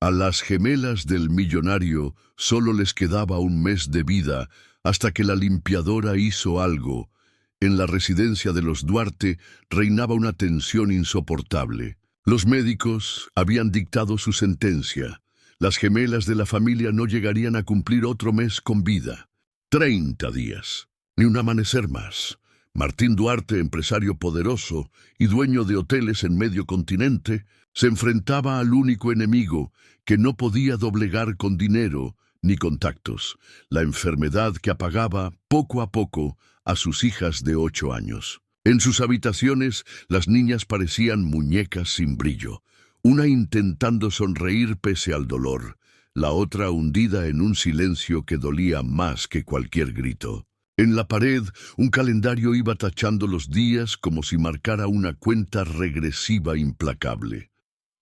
A las gemelas del millonario solo les quedaba un mes de vida hasta que la limpiadora hizo algo. En la residencia de los Duarte reinaba una tensión insoportable. Los médicos habían dictado su sentencia. Las gemelas de la familia no llegarían a cumplir otro mes con vida. 30 días. Ni un amanecer más. Martín Duarte, empresario poderoso y dueño de hoteles en medio continente, se enfrentaba al único enemigo que no podía doblegar con dinero ni contactos, la enfermedad que apagaba poco a poco a sus hijas de 8 años. En sus habitaciones, las niñas parecían muñecas sin brillo, una intentando sonreír pese al dolor, la otra hundida en un silencio que dolía más que cualquier grito. En la pared, un calendario iba tachando los días como si marcara una cuenta regresiva implacable.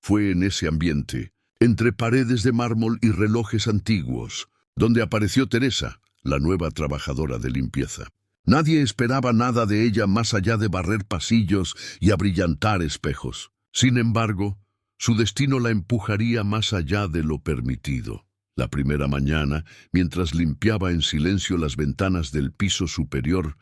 Fue en ese ambiente, entre paredes de mármol y relojes antiguos, donde apareció Teresa, la nueva trabajadora de limpieza. Nadie esperaba nada de ella más allá de barrer pasillos y abrillantar espejos. Sin embargo, su destino la empujaría más allá de lo permitido. La primera mañana, mientras limpiaba en silencio las ventanas del piso superior,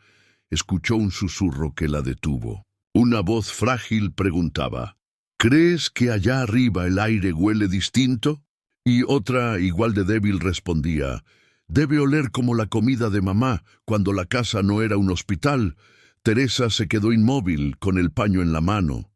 escuchó un susurro que la detuvo. Una voz frágil preguntaba: ¿crees que allá arriba el aire huele distinto? Y otra, igual de débil, respondía: debe oler como la comida de mamá cuando la casa no era un hospital. Teresa se quedó inmóvil, con el paño en la mano.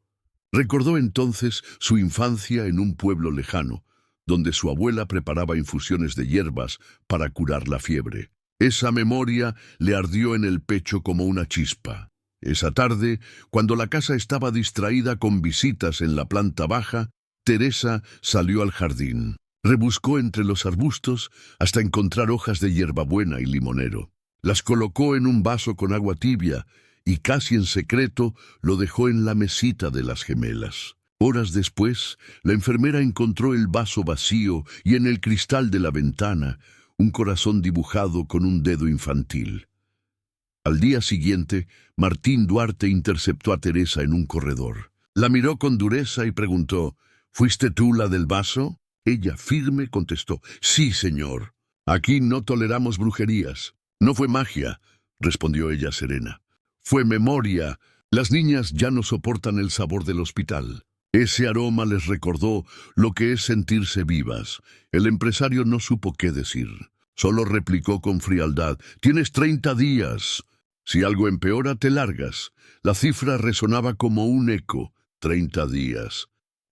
Recordó entonces su infancia en un pueblo lejano, donde su abuela preparaba infusiones de hierbas para curar la fiebre. Esa memoria le ardió en el pecho como una chispa. Esa tarde, cuando la casa estaba distraída con visitas en la planta baja, Teresa salió al jardín. Rebuscó entre los arbustos hasta encontrar hojas de hierbabuena y limonero. Las colocó en un vaso con agua tibia y casi en secreto lo dejó en la mesita de las gemelas. Horas después, la enfermera encontró el vaso vacío y en el cristal de la ventana un corazón dibujado con un dedo infantil. Al día siguiente, Martín Duarte interceptó a Teresa en un corredor. La miró con dureza y preguntó: ¿fuiste tú la del vaso? Ella, firme, contestó: sí, señor. Aquí no toleramos brujerías. No fue magia, respondió ella serena. Fue memoria. Las niñas ya no soportan el sabor del hospital. Ese aroma les recordó lo que es sentirse vivas. El empresario no supo qué decir. Solo replicó con frialdad: tienes 30 días. Si algo empeora, te largas. La cifra resonaba como un eco. 30 días.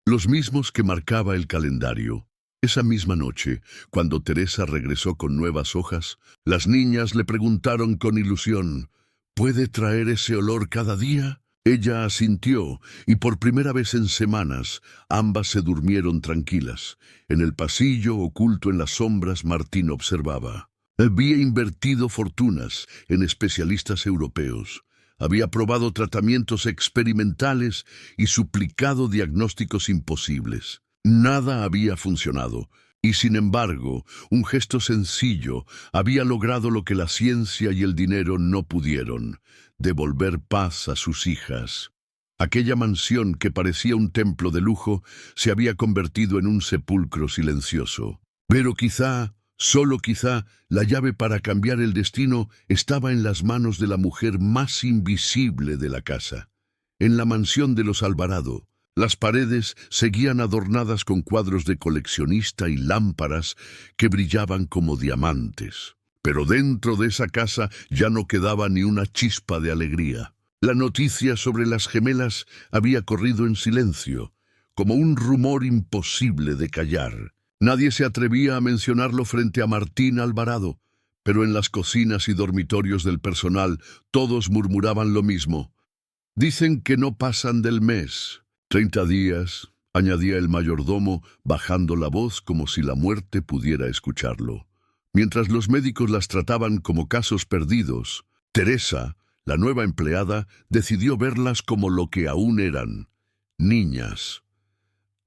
Los mismos que marcaba el calendario. Esa misma noche, cuando Teresa regresó con nuevas hojas, las niñas le preguntaron con ilusión: ¿puede traer ese olor cada día? Ella asintió, y por primera vez en semanas, ambas se durmieron tranquilas. En el pasillo, oculto en las sombras, Martín observaba. Había invertido fortunas en especialistas europeos. Había probado tratamientos experimentales y suplicado diagnósticos imposibles. Nada había funcionado, y sin embargo, un gesto sencillo había logrado lo que la ciencia y el dinero no pudieron: devolver paz a sus hijas. Aquella mansión que parecía un templo de lujo se había convertido en un sepulcro silencioso. Pero quizá, solo quizá, la llave para cambiar el destino estaba en las manos de la mujer más invisible de la casa. En la mansión de los Alvarado, las paredes seguían adornadas con cuadros de coleccionista y lámparas que brillaban como diamantes. Pero dentro de esa casa ya no quedaba ni una chispa de alegría. La noticia sobre las gemelas había corrido en silencio, como un rumor imposible de callar. Nadie se atrevía a mencionarlo frente a Martín Alvarado, pero en las cocinas y dormitorios del personal todos murmuraban lo mismo. Dicen que no pasan del mes. 30 días, añadía el mayordomo, bajando la voz como si la muerte pudiera escucharlo. Mientras los médicos las trataban como casos perdidos, Teresa, la nueva empleada, decidió verlas como lo que aún eran: niñas.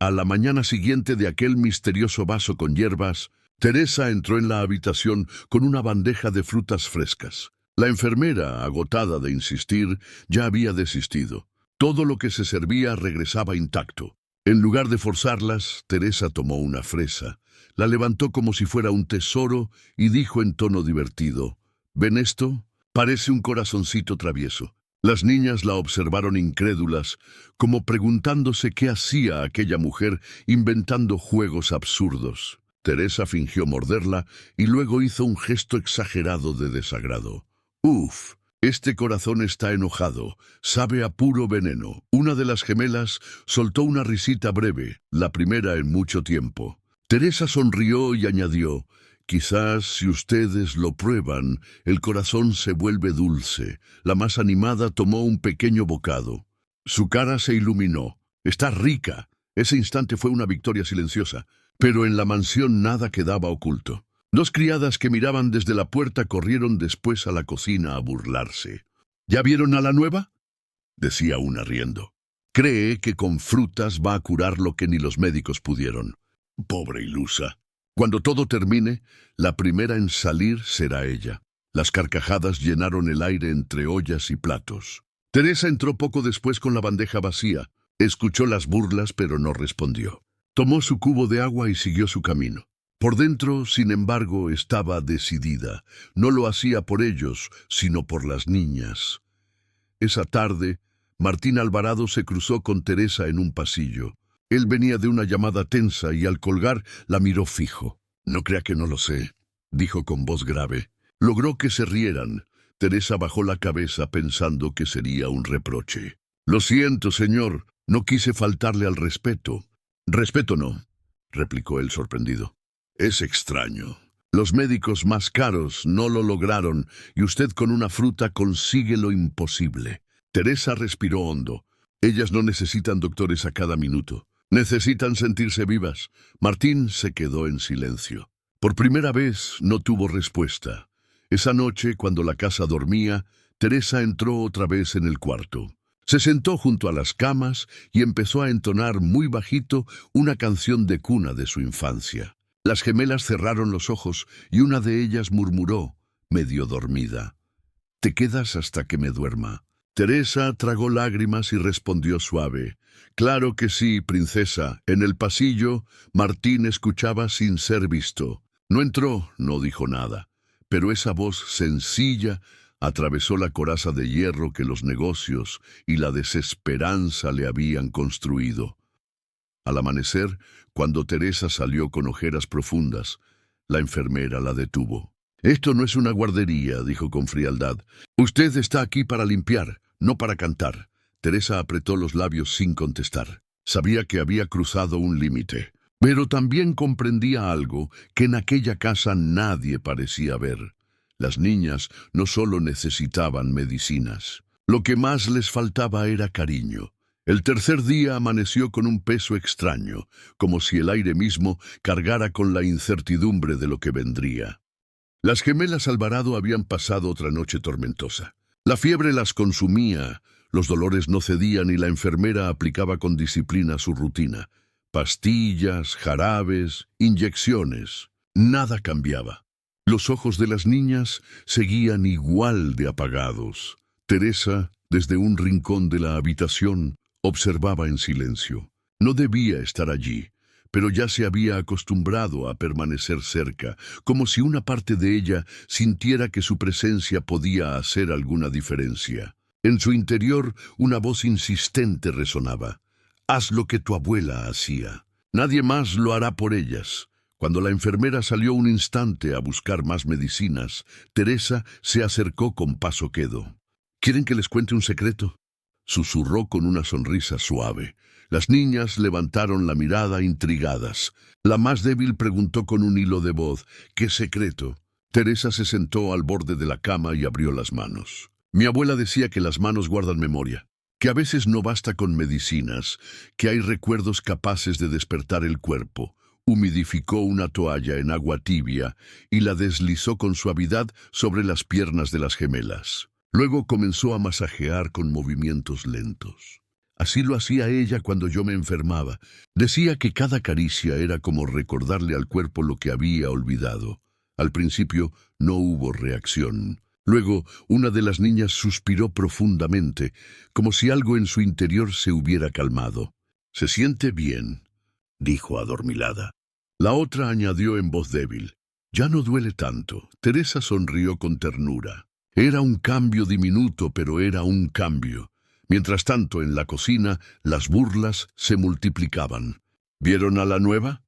A la mañana siguiente de aquel misterioso vaso con hierbas, Teresa entró en la habitación con una bandeja de frutas frescas. La enfermera, agotada de insistir, ya había desistido. Todo lo que se servía regresaba intacto. En lugar de forzarlas, Teresa tomó una fresa, la levantó como si fuera un tesoro y dijo en tono divertido: ¿Ven esto? Parece un corazoncito travieso. Las niñas la observaron incrédulas, como preguntándose qué hacía aquella mujer inventando juegos absurdos. Teresa fingió morderla y luego hizo un gesto exagerado de desagrado. «Uf, este corazón está enojado, sabe a puro veneno». Una de las gemelas soltó una risita breve, la primera en mucho tiempo. Teresa sonrió y añadió: «Quizás si ustedes lo prueban, el corazón se vuelve dulce». La más animada tomó un pequeño bocado. Su cara se iluminó. «Está rica». Ese instante fue una victoria silenciosa, pero en la mansión nada quedaba oculto. Dos criadas que miraban desde la puerta corrieron después a la cocina a burlarse. «¿Ya vieron a la nueva?», decía una riendo. «Cree que con frutas va a curar lo que ni los médicos pudieron. Pobre ilusa. Cuando todo termine, la primera en salir será ella». Las carcajadas llenaron el aire entre ollas y platos. Teresa entró poco después con la bandeja vacía. Escuchó las burlas, pero no respondió. Tomó su cubo de agua y siguió su camino. Por dentro, sin embargo, estaba decidida. No lo hacía por ellos, sino por las niñas. Esa tarde, Martín Alvarado se cruzó con Teresa en un pasillo. Él venía de una llamada tensa y al colgar la miró fijo. «No crea que no lo sé», dijo con voz grave. Logró que se rieran. Teresa bajó la cabeza pensando que sería un reproche. «Lo siento, señor. No quise faltarle al respeto». «Respeto no», replicó él sorprendido. «Es extraño. Los médicos más caros no lo lograron y usted con una fruta consigue lo imposible». Teresa respiró hondo. Ellas no necesitan doctores a cada minuto. Necesitan sentirse vivas. Martín se quedó en silencio. Por primera vez no tuvo respuesta. Esa noche, cuando la casa dormía, Teresa entró otra vez en el cuarto. Se sentó junto a las camas y empezó a entonar muy bajito una canción de cuna de su infancia. Las gemelas cerraron los ojos y una de ellas murmuró, medio dormida: «Te quedas hasta que me duerma». Teresa tragó lágrimas y respondió suave: «Claro que sí, princesa». En el pasillo, Martín escuchaba sin ser visto. No entró, no dijo nada, pero esa voz sencilla atravesó la coraza de hierro que los negocios y la desesperanza le habían construido. Al amanecer, cuando Teresa salió con ojeras profundas, la enfermera la detuvo. «Esto no es una guardería», dijo con frialdad. «Usted está aquí para limpiar, no para cantar». Teresa apretó los labios sin contestar. Sabía que había cruzado un límite, pero también comprendía algo que en aquella casa nadie parecía ver. Las niñas no solo necesitaban medicinas. Lo que más les faltaba era cariño. El tercer día amaneció con un peso extraño, como si el aire mismo cargara con la incertidumbre de lo que vendría. Las gemelas Alvarado habían pasado otra noche tormentosa. La fiebre las consumía, los dolores no cedían y la enfermera aplicaba con disciplina su rutina. Pastillas, jarabes, inyecciones. Nada cambiaba. Los ojos de las niñas seguían igual de apagados. Teresa, desde un rincón de la habitación, observaba en silencio. No debía estar allí, pero ya se había acostumbrado a permanecer cerca, como si una parte de ella sintiera que su presencia podía hacer alguna diferencia. En su interior, una voz insistente resonaba: «Haz lo que tu abuela hacía. Nadie más lo hará por ellas». Cuando la enfermera salió un instante a buscar más medicinas, Teresa se acercó con paso quedo. «¿Quieren que les cuente un secreto?», susurró con una sonrisa suave. Las niñas levantaron la mirada intrigadas. La más débil preguntó con un hilo de voz: «¿Qué secreto?». Teresa se sentó al borde de la cama y abrió las manos. «Mi abuela decía que las manos guardan memoria, que a veces no basta con medicinas, que hay recuerdos capaces de despertar el cuerpo». Humidificó una toalla en agua tibia y la deslizó con suavidad sobre las piernas de las gemelas. Luego comenzó a masajear con movimientos lentos. «Así lo hacía ella cuando yo me enfermaba. Decía que cada caricia era como recordarle al cuerpo lo que había olvidado». Al principio no hubo reacción. Luego una de las niñas suspiró profundamente, como si algo en su interior se hubiera calmado. Se siente bien, dijo adormilada. La otra añadió en voz débil. Ya no duele tanto. Teresa sonrió con ternura. Era un cambio diminuto, pero era un cambio. Mientras tanto, en la cocina, las burlas se multiplicaban. ¿Vieron a la nueva?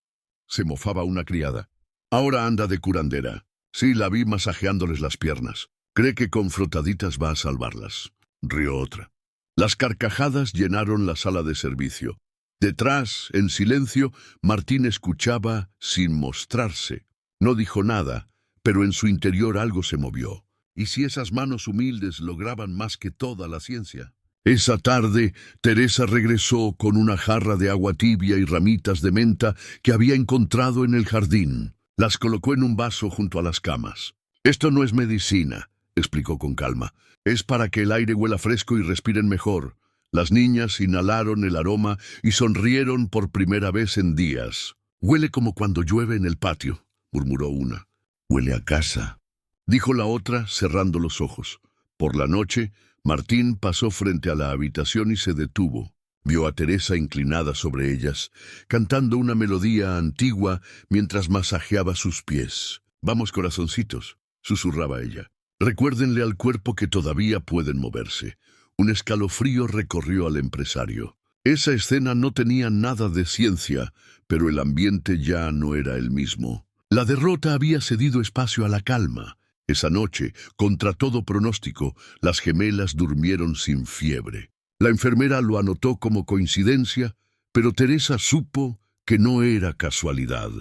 Se mofaba una criada. Ahora anda de curandera. Sí, la vi masajeándoles las piernas. Cree que con frotaditas va a salvarlas. Rió otra. Las carcajadas llenaron la sala de servicio. Detrás, en silencio, Martín escuchaba sin mostrarse. No dijo nada, pero en su interior algo se movió. ¿Y si esas manos humildes lograban más que toda la ciencia? Esa tarde, Teresa regresó con una jarra de agua tibia y ramitas de menta que había encontrado en el jardín. Las colocó en un vaso junto a las camas. «Esto no es medicina», explicó con calma. «Es para que el aire huela fresco y respiren mejor». Las niñas inhalaron el aroma y sonrieron por primera vez en días. «Huele como cuando llueve en el patio», murmuró una. «Huele a casa», dijo la otra, cerrando los ojos. Por la noche, Martín pasó frente a la habitación y se detuvo. Vio a Teresa inclinada sobre ellas, cantando una melodía antigua mientras masajeaba sus pies. «Vamos, corazoncitos», susurraba ella. «Recuérdenle al cuerpo que todavía pueden moverse». Un escalofrío recorrió al empresario. Esa escena no tenía nada de ciencia, pero el ambiente ya no era el mismo. La derrota había cedido espacio a la calma. Esa noche, contra todo pronóstico, las gemelas durmieron sin fiebre. La enfermera lo anotó como coincidencia, pero Teresa supo que no era casualidad.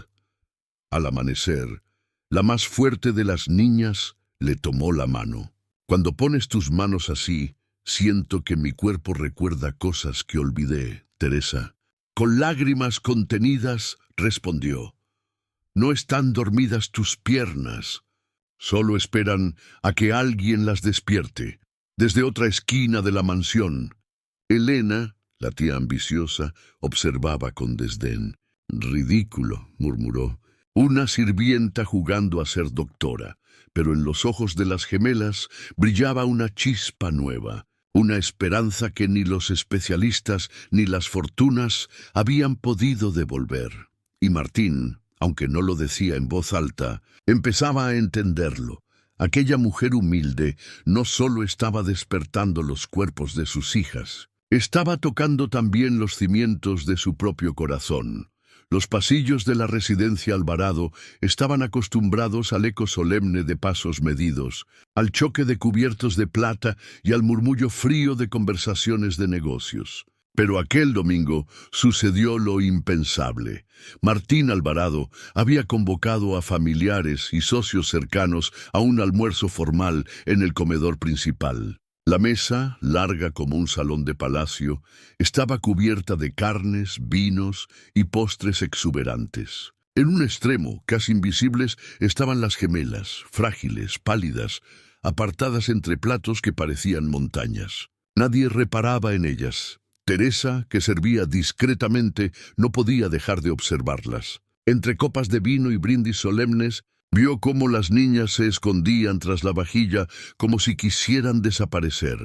Al amanecer, la más fuerte de las niñas le tomó la mano. «Cuando pones tus manos así, siento que mi cuerpo recuerda cosas que olvidé, Teresa». Con lágrimas contenidas, respondió. «No están dormidas tus piernas. Solo esperan a que alguien las despierte». Desde otra esquina de la mansión, Elena, la tía ambiciosa, observaba con desdén. «Ridículo», murmuró. «Una sirvienta jugando a ser doctora». Pero en los ojos de las gemelas brillaba una chispa nueva. Una esperanza que ni los especialistas ni las fortunas habían podido devolver. Y Martín, aunque no lo decía en voz alta, empezaba a entenderlo. Aquella mujer humilde no solo estaba despertando los cuerpos de sus hijas, estaba tocando también los cimientos de su propio corazón. Los pasillos de la residencia Alvarado estaban acostumbrados al eco solemne de pasos medidos, al choque de cubiertos de plata y al murmullo frío de conversaciones de negocios. Pero aquel domingo sucedió lo impensable. Martín Alvarado había convocado a familiares y socios cercanos a un almuerzo formal en el comedor principal. La mesa, larga como un salón de palacio, estaba cubierta de carnes, vinos y postres exuberantes. En un extremo, casi invisibles, estaban las gemelas, frágiles, pálidas, apartadas entre platos que parecían montañas. Nadie reparaba en ellas. Teresa, que servía discretamente, no podía dejar de observarlas. Entre copas de vino y brindis solemnes, vio cómo las niñas se escondían tras la vajilla como si quisieran desaparecer.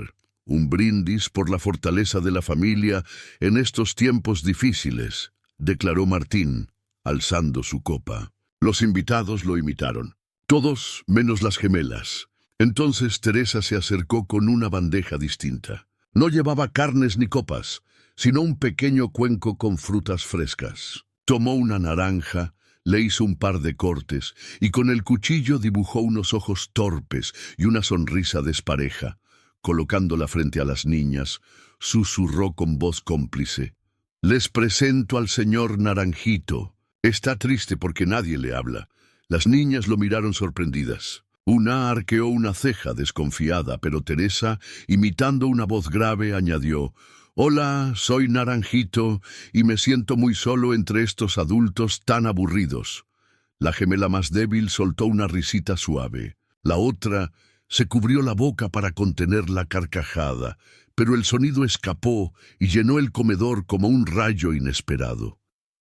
Un brindis por la fortaleza de la familia en estos tiempos difíciles, declaró Martín, alzando su copa. Los invitados lo imitaron. Todos menos las gemelas. Entonces Teresa se acercó con una bandeja distinta. No llevaba carnes ni copas, sino un pequeño cuenco con frutas frescas. Tomó una naranja, le hizo un par de cortes y con el cuchillo dibujó unos ojos torpes y una sonrisa despareja. Colocándola frente a las niñas, susurró con voz cómplice. «Les presento al señor Naranjito. Está triste porque nadie le habla». Las niñas lo miraron sorprendidas. Una arqueó una ceja desconfiada, pero Teresa, imitando una voz grave, añadió: «Hola, soy Naranjito y me siento muy solo entre estos adultos tan aburridos». La gemela más débil soltó una risita suave. La otra se cubrió la boca para contener la carcajada, pero el sonido escapó y llenó el comedor como un rayo inesperado.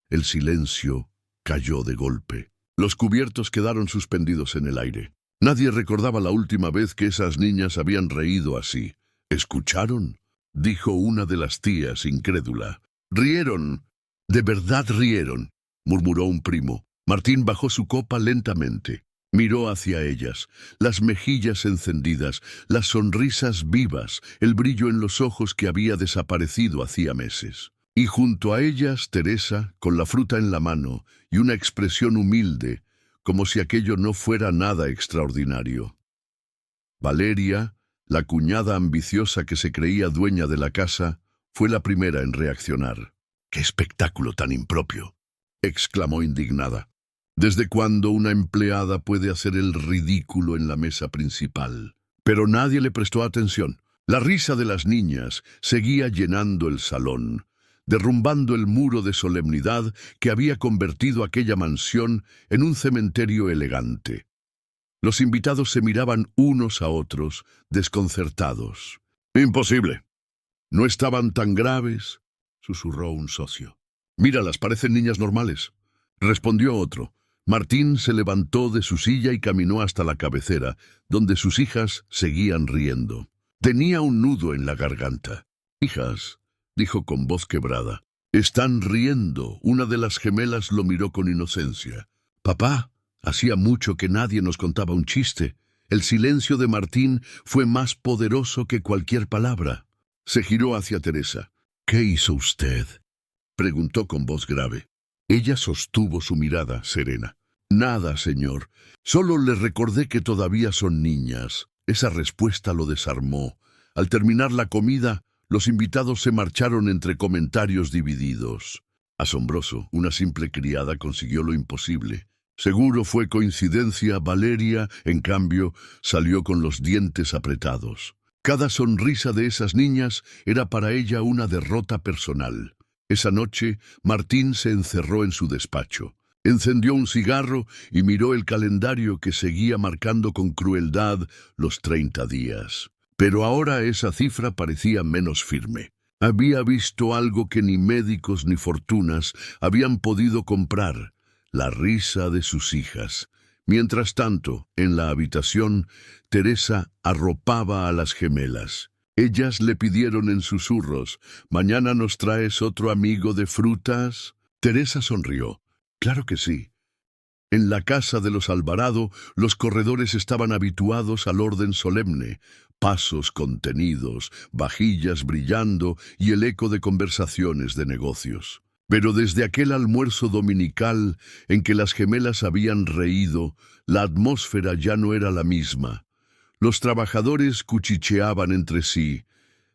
El silencio cayó de golpe. Los cubiertos quedaron suspendidos en el aire. Nadie recordaba la última vez que esas niñas habían reído así. «¿Escucharon?», dijo una de las tías, incrédula. Rieron. De verdad rieron, murmuró un primo. Martín bajó su copa lentamente. Miró hacia ellas, las mejillas encendidas, las sonrisas vivas, el brillo en los ojos que había desaparecido hacía meses. Y junto a ellas, Teresa, con la fruta en la mano y una expresión humilde, como si aquello no fuera nada extraordinario. Valeria, la cuñada ambiciosa que se creía dueña de la casa, fue la primera en reaccionar. ¡Qué espectáculo tan impropio!, exclamó indignada. ¿Desde cuándo una empleada puede hacer el ridículo en la mesa principal? Pero nadie le prestó atención. La risa de las niñas seguía llenando el salón, derrumbando el muro de solemnidad que había convertido aquella mansión en un cementerio elegante. Los invitados se miraban unos a otros, desconcertados. «Imposible. No estaban tan graves», susurró un socio. «Míralas, parecen niñas normales», respondió otro. Martín se levantó de su silla y caminó hasta la cabecera, donde sus hijas seguían riendo. Tenía un nudo en la garganta. «Hijas», dijo con voz quebrada, «están riendo». Una de las gemelas lo miró con inocencia. «Papá, hacía mucho que nadie nos contaba un chiste». El silencio de Martín fue más poderoso que cualquier palabra. Se giró hacia Teresa. «¿Qué hizo usted?», preguntó con voz grave. Ella sostuvo su mirada serena. «Nada, señor. Solo les recordé que todavía son niñas». Esa respuesta lo desarmó. Al terminar la comida, los invitados se marcharon entre comentarios divididos. Asombroso, una simple criada consiguió lo imposible. Seguro fue coincidencia. Valeria, en cambio, salió con los dientes apretados. Cada sonrisa de esas niñas era para ella una derrota personal. Esa noche, Martín se encerró en su despacho. Encendió un cigarro y miró el calendario que seguía marcando con crueldad los 30 días. Pero ahora esa cifra parecía menos firme. Había visto algo que ni médicos ni fortunas habían podido comprar: la risa de sus hijas. Mientras tanto, en la habitación, Teresa arropaba a las gemelas. Ellas le pidieron en susurros: «¿Mañana nos traes otro amigo de frutas?». Teresa sonrió. «Claro que sí». En la casa de los Alvarado, los corredores estaban habituados al orden solemne: pasos contenidos, vajillas brillando y el eco de conversaciones de negocios. Pero desde aquel almuerzo dominical en que las gemelas habían reído, la atmósfera ya no era la misma. Los trabajadores cuchicheaban entre sí.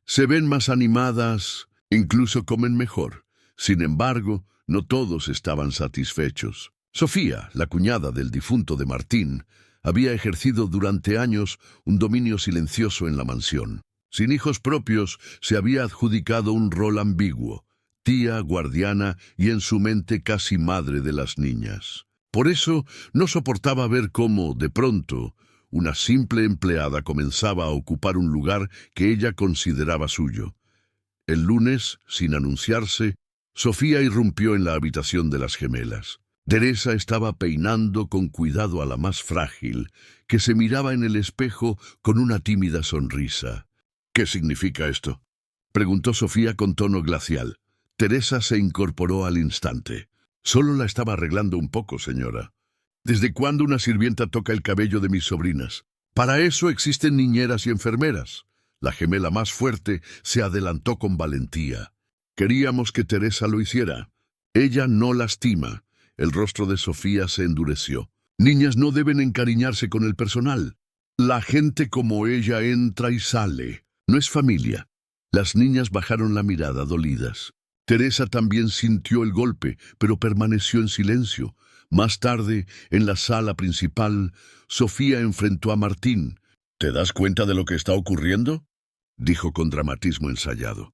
Se ven más animadas, incluso comen mejor. Sin embargo, no todos estaban satisfechos. Sofía, la cuñada del difunto de Martín, había ejercido durante años un dominio silencioso en la mansión. Sin hijos propios, se había adjudicado un rol ambiguo: tía, guardiana y en su mente casi madre de las niñas. Por eso no soportaba ver cómo, de pronto, una simple empleada comenzaba a ocupar un lugar que ella consideraba suyo. El lunes, sin anunciarse, Sofía irrumpió en la habitación de las gemelas. Teresa estaba peinando con cuidado a la más frágil, que se miraba en el espejo con una tímida sonrisa. «¿Qué significa esto?», preguntó Sofía con tono glacial. Teresa se incorporó al instante. «Solo la estaba arreglando un poco, señora». «¿Desde cuándo una sirvienta toca el cabello de mis sobrinas? Para eso existen niñeras y enfermeras». La gemela más fuerte se adelantó con valentía. «Queríamos que Teresa lo hiciera. Ella no lastima». El rostro de Sofía se endureció. «Niñas no deben encariñarse con el personal. La gente como ella entra y sale. No es familia». Las niñas bajaron la mirada dolidas. Teresa también sintió el golpe, pero permaneció en silencio. Más tarde, en la sala principal, Sofía enfrentó a Martín. «¿Te das cuenta de lo que está ocurriendo?», dijo con dramatismo ensayado.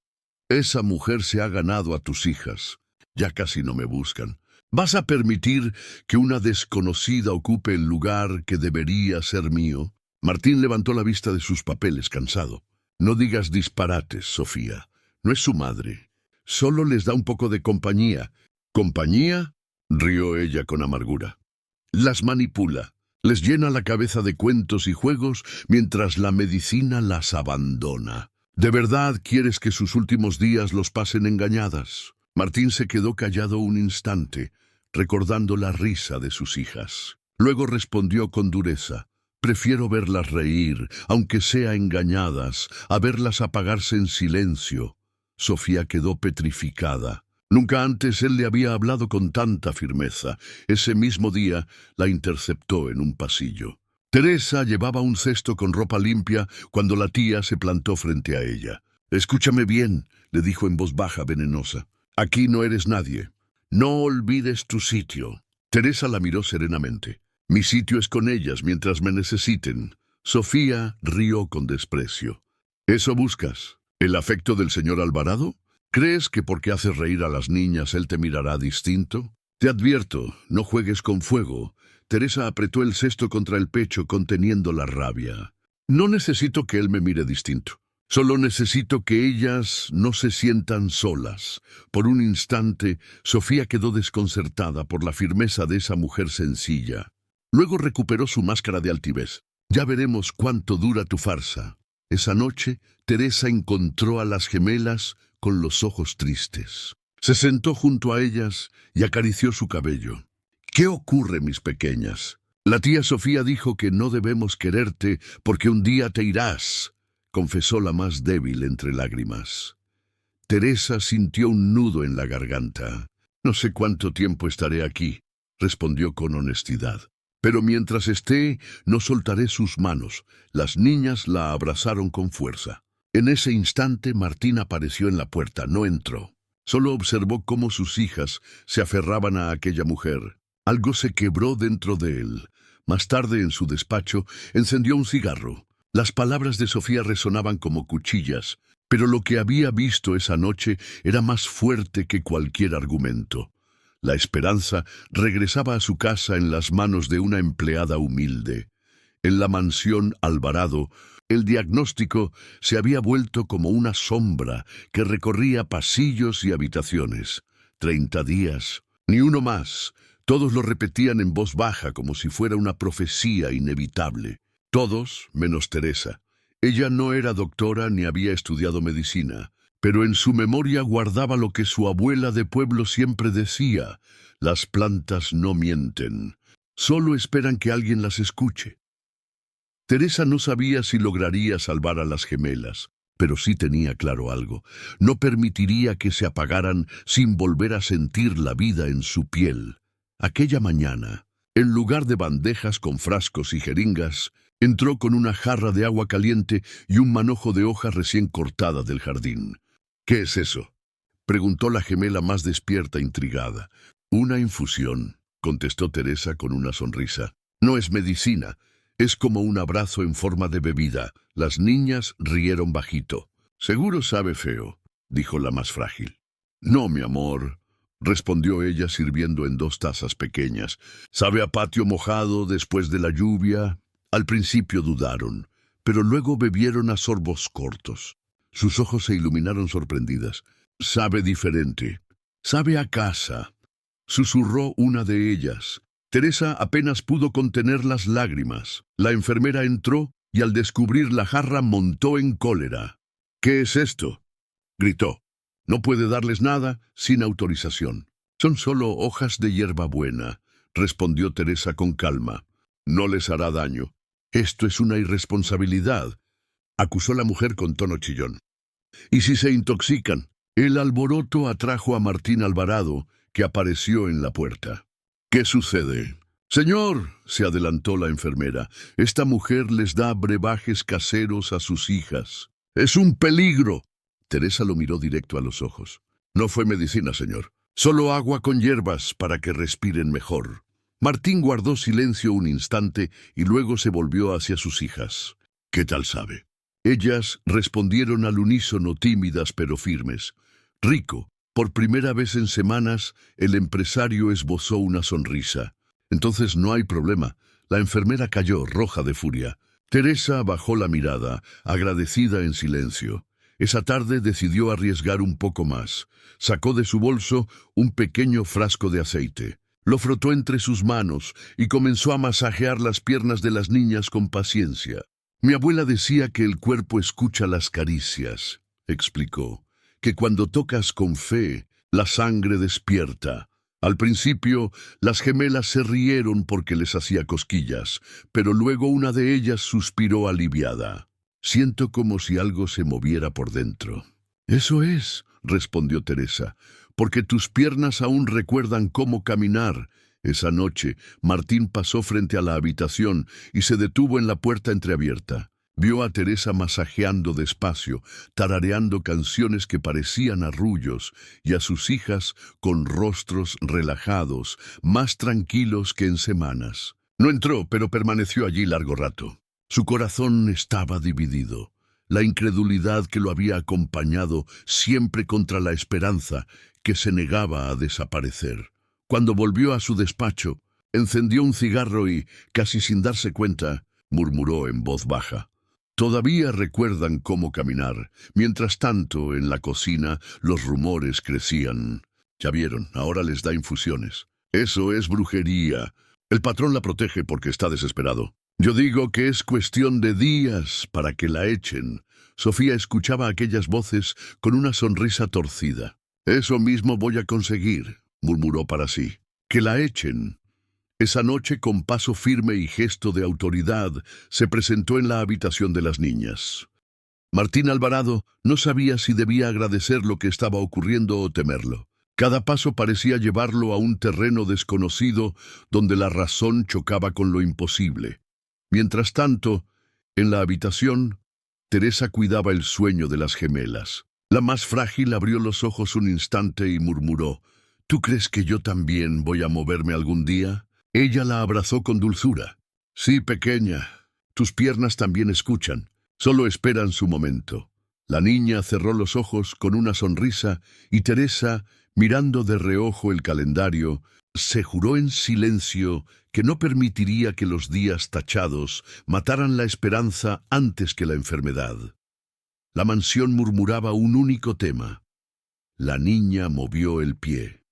«Esa mujer se ha ganado a tus hijas. Ya casi no me buscan. ¿Vas a permitir que una desconocida ocupe el lugar que debería ser mío?». Martín levantó la vista de sus papeles, cansado. «No digas disparates, Sofía. No es su madre. Solo les da un poco de compañía». «¿Compañía?», rió ella con amargura. «Las manipula. Les llena la cabeza de cuentos y juegos mientras la medicina las abandona. ¿De verdad quieres que sus últimos días los pasen engañadas?». Martín se quedó callado un instante, recordando la risa de sus hijas. Luego respondió con dureza: prefiero verlas reír, aunque sea engañadas, a verlas apagarse en silencio. Sofía quedó petrificada. Nunca antes él le había hablado con tanta firmeza. Ese mismo día la interceptó en un pasillo. Teresa llevaba un cesto con ropa limpia cuando la tía se plantó frente a ella. «Escúchame bien», le dijo en voz baja, venenosa. «Aquí no eres nadie. No olvides tu sitio». Teresa la miró serenamente. «Mi sitio es con ellas mientras me necesiten». Sofía rió con desprecio. «¿Eso buscas? ¿El afecto del señor Alvarado? ¿Crees que porque haces reír a las niñas él te mirará distinto? Te advierto, no juegues con fuego». Teresa apretó el cesto contra el pecho, conteniendo la rabia. «No necesito que él me mire distinto. Solo necesito que ellas no se sientan solas». Por un instante, Sofía quedó desconcertada por la firmeza de esa mujer sencilla. Luego recuperó su máscara de altivez. «Ya veremos cuánto dura tu farsa». Esa noche, Teresa encontró a las gemelas con los ojos tristes. Se sentó junto a ellas y acarició su cabello. «¿Qué ocurre, mis pequeñas? La tía Sofía dijo que no debemos quererte porque un día te irás», confesó la más débil entre lágrimas. Teresa sintió un nudo en la garganta. «No sé cuánto tiempo estaré aquí», respondió con honestidad. «Pero mientras esté, no soltaré sus manos». Las niñas la abrazaron con fuerza. En ese instante, Martín apareció en la puerta. No entró. Solo observó cómo sus hijas se aferraban a aquella mujer. Algo se quebró dentro de él. Más tarde, en su despacho, encendió un cigarro. Las palabras de Sofía resonaban como cuchillas, pero lo que había visto esa noche era más fuerte que cualquier argumento. La esperanza regresaba a su casa en las manos de una empleada humilde. En la mansión Alvarado, el diagnóstico se había vuelto como una sombra que recorría pasillos y habitaciones. 30 días, ni uno más. Todos lo repetían en voz baja como si fuera una profecía inevitable. Todos, menos Teresa. Ella no era doctora ni había estudiado medicina, pero en su memoria guardaba lo que su abuela de pueblo siempre decía: las plantas no mienten, solo esperan que alguien las escuche. Teresa no sabía si lograría salvar a las gemelas, pero sí tenía claro algo: no permitiría que se apagaran sin volver a sentir la vida en su piel. Aquella mañana, en lugar de bandejas con frascos y jeringas, entró con una jarra de agua caliente y un manojo de hojas recién cortada del jardín. «¿Qué es eso?», preguntó la gemela más despierta, intrigada. «Una infusión», contestó Teresa con una sonrisa. «No es medicina, es como un abrazo en forma de bebida». Las niñas rieron bajito. «Seguro sabe feo», dijo la más frágil. «No, mi amor», respondió ella sirviendo en 2 tazas pequeñas. «Sabe a patio mojado después de la lluvia». Al principio dudaron, pero luego bebieron a sorbos cortos. Sus ojos se iluminaron sorprendidas. «Sabe diferente. Sabe a casa», susurró una de ellas. Teresa apenas pudo contener las lágrimas. La enfermera entró y al descubrir la jarra montó en cólera. «¿Qué es esto?», gritó. «No puede darles nada sin autorización». «Son solo hojas de hierbabuena», respondió Teresa con calma. «No les hará daño». «Esto es una irresponsabilidad», acusó la mujer con tono chillón. «¿Y si se intoxican?». El alboroto atrajo a Martín Alvarado, que apareció en la puerta. «¿Qué sucede?». «Señor», se adelantó la enfermera, «esta mujer les da brebajes caseros a sus hijas». «Es un peligro». Teresa lo miró directo a los ojos. «No fue medicina, señor. Solo agua con hierbas para que respiren mejor». Martín guardó silencio un instante y luego se volvió hacia sus hijas. «¿Qué tal sabe?». Ellas respondieron al unísono, tímidas pero firmes. «Rico». Por primera vez en semanas, el empresario esbozó una sonrisa. «Entonces no hay problema». La enfermera cayó, roja de furia. Teresa bajó la mirada, agradecida en silencio. Esa tarde decidió arriesgar un poco más. Sacó de su bolso un pequeño frasco de aceite. Lo frotó entre sus manos y comenzó a masajear las piernas de las niñas con paciencia. «Mi abuela decía que el cuerpo escucha las caricias», explicó, «que cuando tocas con fe, La sangre despierta. Al principio, las gemelas se rieron porque les hacía cosquillas, pero luego una de ellas suspiró aliviada. Siento como si algo se moviera por dentro. Eso es, respondió Teresa, porque tus piernas aún recuerdan cómo caminar. Esa noche, Martín pasó frente a la habitación y se detuvo en la puerta entreabierta. Vio a Teresa masajeando despacio, tarareando canciones que parecían arrullos, y a sus hijas con rostros relajados, más tranquilos que en semanas. No entró, pero permaneció allí largo rato. Su corazón estaba dividido. La incredulidad que lo había acompañado siempre contra la esperanza que se negaba a desaparecer. Cuando volvió a su despacho, encendió un cigarro y, casi sin darse cuenta, murmuró en voz baja. Todavía recuerdan cómo caminar. Mientras tanto, en la cocina, los rumores crecían. Ya vieron, ahora les da infusiones. Eso es brujería. El patrón la protege porque está desesperado. Yo digo que es cuestión de días para que la echen. Sofía escuchaba aquellas voces con una sonrisa torcida. Eso mismo voy a conseguir, murmuró para sí. Que la echen. Esa noche, con paso firme y gesto de autoridad, se presentó en la habitación de las niñas. Martín Alvarado no sabía si debía agradecer lo que estaba ocurriendo o temerlo. Cada paso parecía llevarlo a un terreno desconocido donde la razón chocaba con lo imposible. Mientras tanto, en la habitación, Teresa cuidaba el sueño de las gemelas. La más frágil abrió los ojos un instante y murmuró, «¿Tú crees que yo también voy a moverme algún día?» Ella la abrazó con dulzura. «Sí, pequeña, tus piernas también escuchan, solo esperan su momento». La niña cerró los ojos con una sonrisa y Teresa, mirando de reojo el calendario, se juró en silencio que no permitiría que los días tachados mataran la esperanza antes que la enfermedad. La mansión murmuraba un único tema. La niña movió el pie.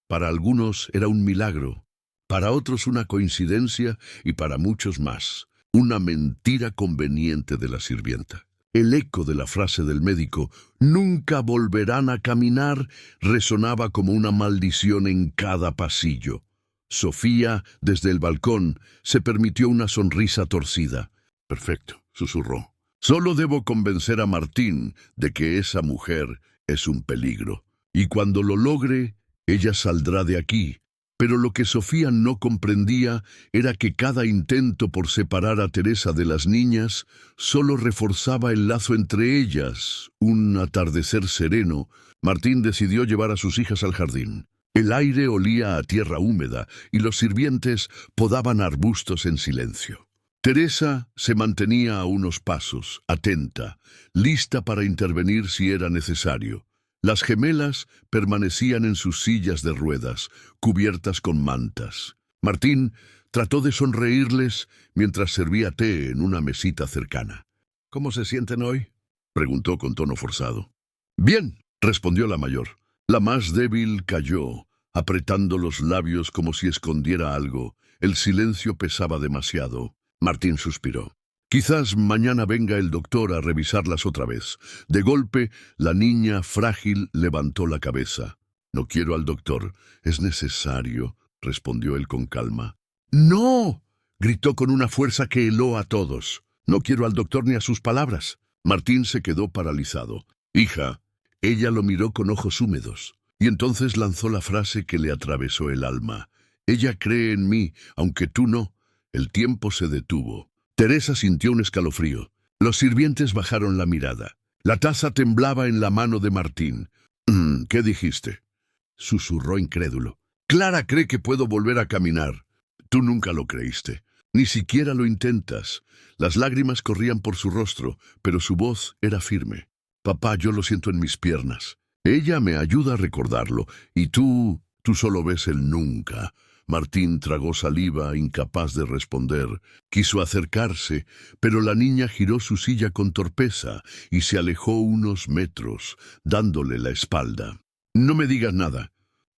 Para algunos era un milagro, para otros una coincidencia y para muchos más, una mentira conveniente de la sirvienta. El eco de la frase del médico, «Nunca volverán a caminar», resonaba como una maldición en cada pasillo. Sofía, desde el balcón, se permitió una sonrisa torcida. «Perfecto», susurró. «Solo debo convencer a Martín de que esa mujer es un peligro. Y cuando lo logre, ella saldrá de aquí». Pero lo que Sofía no comprendía era que cada intento por separar a Teresa de las niñas solo reforzaba el lazo entre ellas. Un atardecer sereno, Martín decidió llevar a sus hijas al jardín. El aire olía a tierra húmeda y los sirvientes podaban arbustos en silencio. Teresa se mantenía a unos pasos, atenta, lista para intervenir si era necesario. Las gemelas permanecían en sus sillas de ruedas, cubiertas con mantas. Martín trató de sonreírles mientras servía té en una mesita cercana. «¿Cómo se sienten hoy?», preguntó con tono forzado. «Bien», respondió la mayor. La más débil calló, apretando los labios como si escondiera algo. El silencio pesaba demasiado. Martín suspiró. «Quizás mañana venga el doctor a revisarlas otra vez». De golpe, la niña frágil levantó la cabeza. «No quiero al doctor. Es necesario», respondió él con calma. «¡No!», gritó con una fuerza que heló a todos. «No quiero al doctor ni a sus palabras». Martín se quedó paralizado. «Hija». Ella lo miró con ojos húmedos, y entonces lanzó la frase que le atravesó el alma. «Ella cree en mí, aunque tú no». El tiempo se detuvo. Teresa sintió un escalofrío. Los sirvientes bajaron la mirada. La taza temblaba en la mano de Martín. «¿Qué dijiste?», susurró incrédulo. «Clara cree que puedo volver a caminar». «Tú nunca lo creíste. Ni siquiera lo intentas». Las lágrimas corrían por su rostro, pero su voz era firme. «Papá, yo lo siento en mis piernas. Ella me ayuda a recordarlo, y tú solo ves el nunca». Martín tragó saliva, incapaz de responder. Quiso acercarse, pero la niña giró su silla con torpeza y se alejó unos metros, dándole la espalda. «No me digas nada.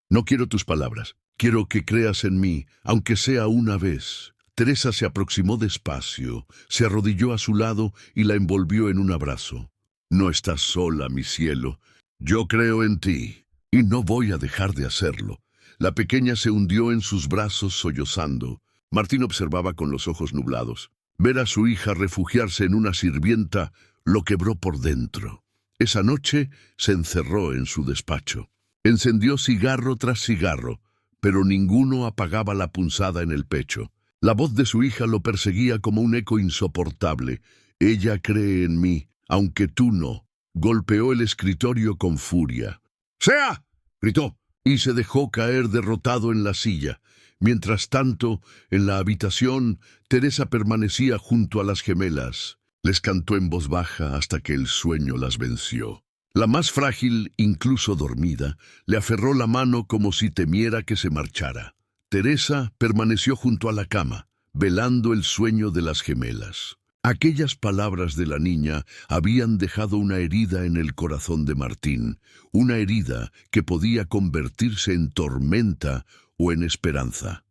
No quiero tus palabras. Quiero que creas en mí, aunque sea una vez». Teresa se aproximó despacio, se arrodilló a su lado y la envolvió en un abrazo. «No estás sola, mi cielo. Yo creo en ti». y no voy a dejar de hacerlo. La pequeña se hundió en sus brazos sollozando. Martín observaba con los ojos nublados. Ver a su hija refugiarse en una sirvienta lo quebró por dentro. Esa noche se encerró en su despacho. Encendió cigarro tras cigarro, pero ninguno apagaba la punzada en el pecho. La voz de su hija lo perseguía como un eco insoportable. Ella cree en mí, aunque tú no. Golpeó el escritorio con furia. ¡Sea!, gritó, y se dejó caer derrotado en la silla. Mientras tanto, en la habitación, Teresa permanecía junto a las gemelas. Les cantó en voz baja hasta que el sueño las venció. La más frágil, incluso dormida, le aferró la mano como si temiera que se marchara. Teresa permaneció junto a la cama, velando el sueño de las gemelas. Aquellas palabras de la niña habían dejado una herida en el corazón de Martín, una herida que podía convertirse en tormenta o en esperanza.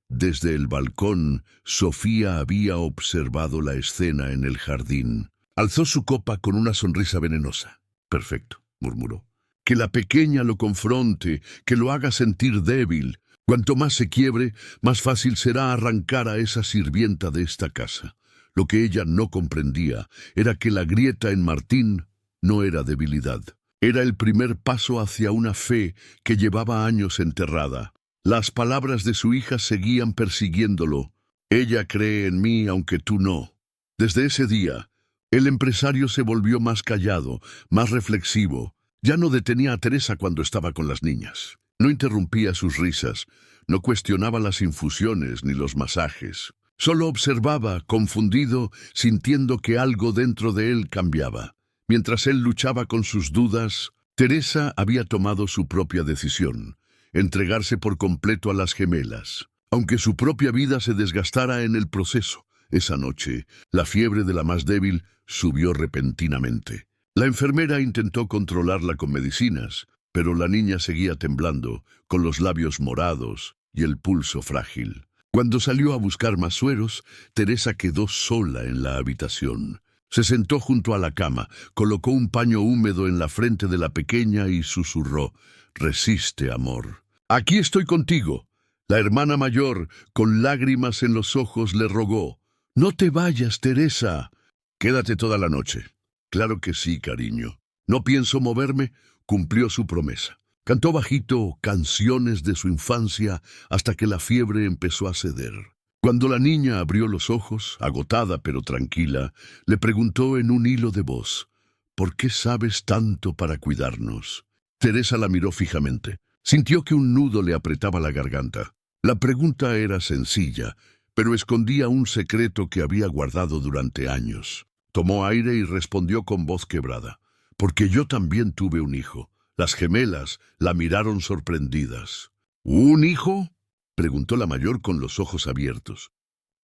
Desde el balcón, Sofía había observado la escena en el jardín. Alzó su copa con una sonrisa venenosa. «Perfecto», murmuró. «Que la pequeña lo confronte, que lo haga sentir débil. Cuanto más se quiebre, más fácil será arrancar a esa sirvienta de esta casa». Lo que ella no comprendía era que la grieta en Martín no era debilidad. Era el primer paso hacia una fe que llevaba años enterrada. Las palabras de su hija seguían persiguiéndolo. «Ella cree en mí aunque tú no». Desde ese día, el empresario se volvió más callado, más reflexivo. Ya no detenía a Teresa cuando estaba con las niñas. No interrumpía sus risas, no cuestionaba las infusiones ni los masajes. Solo observaba, confundido, sintiendo que algo dentro de él cambiaba. Mientras él luchaba con sus dudas, Teresa había tomado su propia decisión: entregarse por completo a las gemelas. Aunque su propia vida se desgastara en el proceso, esa noche, la fiebre de la más débil subió repentinamente. La enfermera intentó controlarla con medicinas, pero la niña seguía temblando, con los labios morados y el pulso frágil. Cuando salió a buscar más sueros, Teresa quedó sola en la habitación. Se sentó junto a la cama, colocó un paño húmedo en la frente de la pequeña y susurró: «Resiste, amor. Aquí estoy contigo». La hermana mayor, con lágrimas en los ojos, le rogó: «No te vayas, Teresa». «Quédate toda la noche». «Claro que sí, cariño. No pienso moverme». Cumplió su promesa. Cantó bajito canciones de su infancia hasta que la fiebre empezó a ceder. Cuando la niña abrió los ojos, agotada pero tranquila, le preguntó en un hilo de voz: «¿Por qué sabes tanto para cuidarnos?». Teresa la miró fijamente. Sintió que un nudo le apretaba la garganta. La pregunta era sencilla, pero escondía un secreto que había guardado durante años. Tomó aire y respondió con voz quebrada: «Porque yo también tuve un hijo». Las gemelas la miraron sorprendidas. «¿Un hijo?», preguntó la mayor con los ojos abiertos.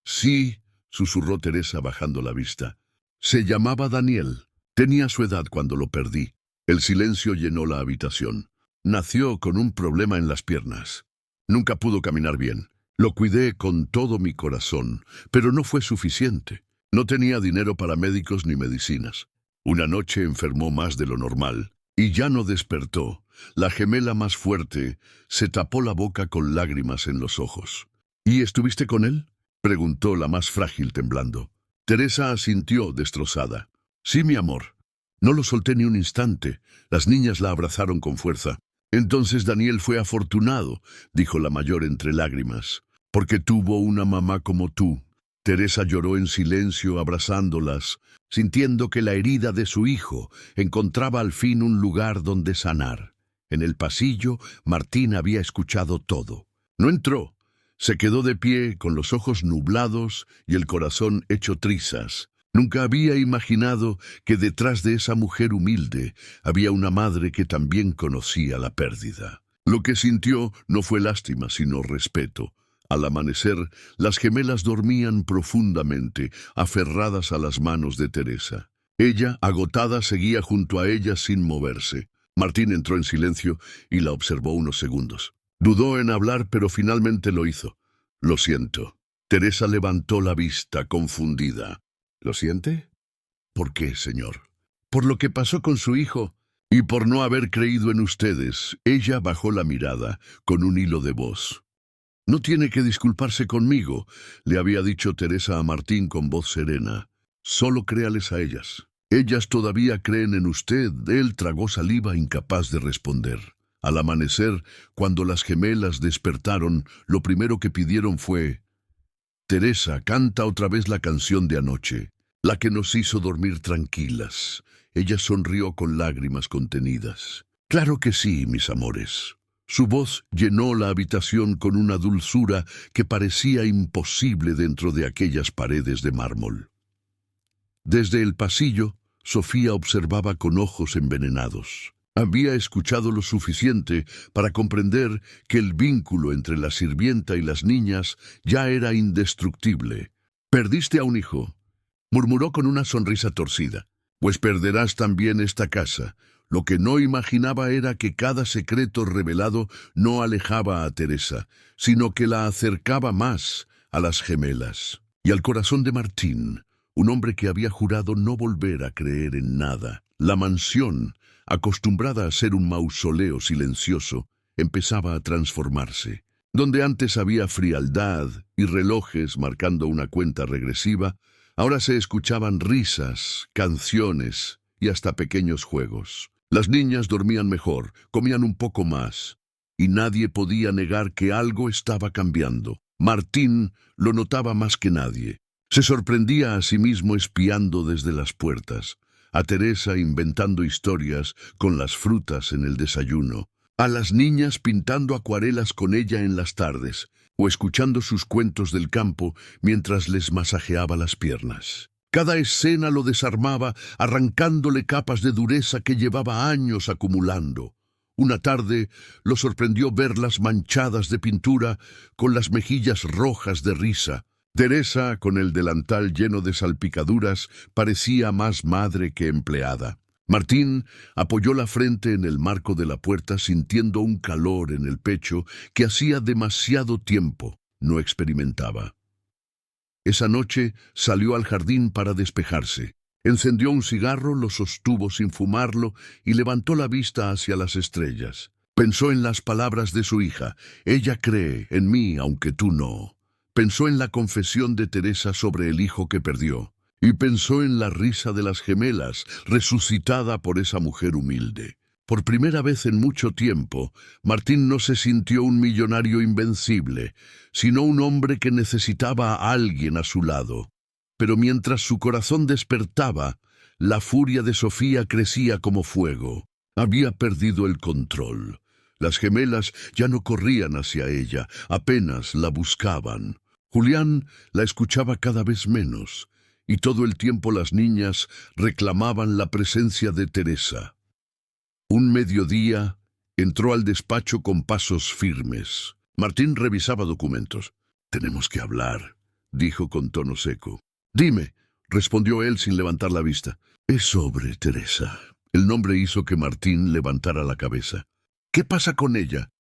«Sí», susurró Teresa bajando la vista. «Se llamaba Daniel. Tenía su edad cuando lo perdí». El silencio llenó la habitación. «Nació con un problema en las piernas. Nunca pudo caminar bien. Lo cuidé con todo mi corazón, pero no fue suficiente. No tenía dinero para médicos ni medicinas. Una noche enfermó más de lo normal y ya no despertó. La gemela más fuerte se tapó la boca con lágrimas en los ojos». «¿Y estuviste con él?», preguntó la más frágil temblando. Teresa asintió destrozada. «Sí, mi amor. No lo solté ni un instante». Las niñas la abrazaron con fuerza. «Entonces Daniel fue afortunado», dijo la mayor entre lágrimas, «porque tuvo una mamá como tú». Teresa lloró en silencio, abrazándolas, sintiendo que la herida de su hijo encontraba al fin un lugar donde sanar. En el pasillo, Martín había escuchado todo. No entró. Se quedó de pie, con los ojos nublados y el corazón hecho trizas. Nunca había imaginado que detrás de esa mujer humilde había una madre que también conocía la pérdida. Lo que sintió no fue lástima, sino respeto. Al amanecer, las gemelas dormían profundamente, aferradas a las manos de Teresa. Ella, agotada, seguía junto a ellas sin moverse. Martín entró en silencio y la observó unos segundos. Dudó en hablar, pero finalmente lo hizo. «Lo siento». Teresa levantó la vista, confundida. «¿Lo siente?». «¿Por qué, señor?». «Por lo que pasó con su hijo». Y por no haber creído en ustedes, ella bajó la mirada con un hilo de voz. No tiene que disculparse conmigo, le había dicho Teresa a Martín con voz serena. Solo créales a ellas. Ellas todavía creen en usted. Él tragó saliva incapaz de responder. Al amanecer, cuando las gemelas despertaron, lo primero que pidieron fue: Teresa, canta otra vez la canción de anoche, la que nos hizo dormir tranquilas. Ella sonrió con lágrimas contenidas. Claro que sí, mis amores. Su voz llenó la habitación con una dulzura que parecía imposible dentro de aquellas paredes de mármol. Desde el pasillo, Sofía observaba con ojos envenenados. Había escuchado lo suficiente para comprender que el vínculo entre la sirvienta y las niñas ya era indestructible. «Perdiste a un hijo», murmuró con una sonrisa torcida. «Pues perderás también esta casa». Lo que no imaginaba era que cada secreto revelado no alejaba a Teresa, sino que la acercaba más a las gemelas. Y al corazón de Martín, un hombre que había jurado no volver a creer en nada. La mansión, acostumbrada a ser un mausoleo silencioso, empezaba a transformarse. Donde antes había frialdad y relojes marcando una cuenta regresiva, ahora se escuchaban risas, canciones y hasta pequeños juegos. Las niñas dormían mejor, comían un poco más, y nadie podía negar que algo estaba cambiando. Martín lo notaba más que nadie. Se sorprendía a sí mismo espiando desde las puertas, a Teresa inventando historias con las frutas en el desayuno, a las niñas pintando acuarelas con ella en las tardes, o escuchando sus cuentos del campo mientras les masajeaba las piernas. Cada escena lo desarmaba, arrancándole capas de dureza que llevaba años acumulando. Una tarde lo sorprendió verlas manchadas de pintura, con las mejillas rojas de risa. Teresa, con el delantal lleno de salpicaduras, parecía más madre que empleada. Martín apoyó la frente en el marco de la puerta, sintiendo un calor en el pecho que hacía demasiado tiempo no experimentaba. Esa noche salió al jardín para despejarse. Encendió un cigarro, lo sostuvo sin fumarlo y levantó la vista hacia las estrellas. Pensó en las palabras de su hija: «Ella cree en mí, aunque tú no». Pensó en la confesión de Teresa sobre el hijo que perdió. Y pensó en la risa de las gemelas, resucitada por esa mujer humilde. Por primera vez en mucho tiempo, Martín no se sintió un millonario invencible, sino un hombre que necesitaba a alguien a su lado. Pero mientras su corazón despertaba, la furia de Sofía crecía como fuego. Había perdido el control. Las gemelas ya no corrían hacia ella, apenas la buscaban. Julián la escuchaba cada vez menos, y todo el tiempo las niñas reclamaban la presencia de Teresa. Un mediodía entró al despacho con pasos firmes. Martín revisaba documentos. «Tenemos que hablar», dijo con tono seco. «Dime», respondió él sin levantar la vista. «Es sobre Teresa». El nombre hizo que Martín levantara la cabeza. «¿Qué pasa con ella?»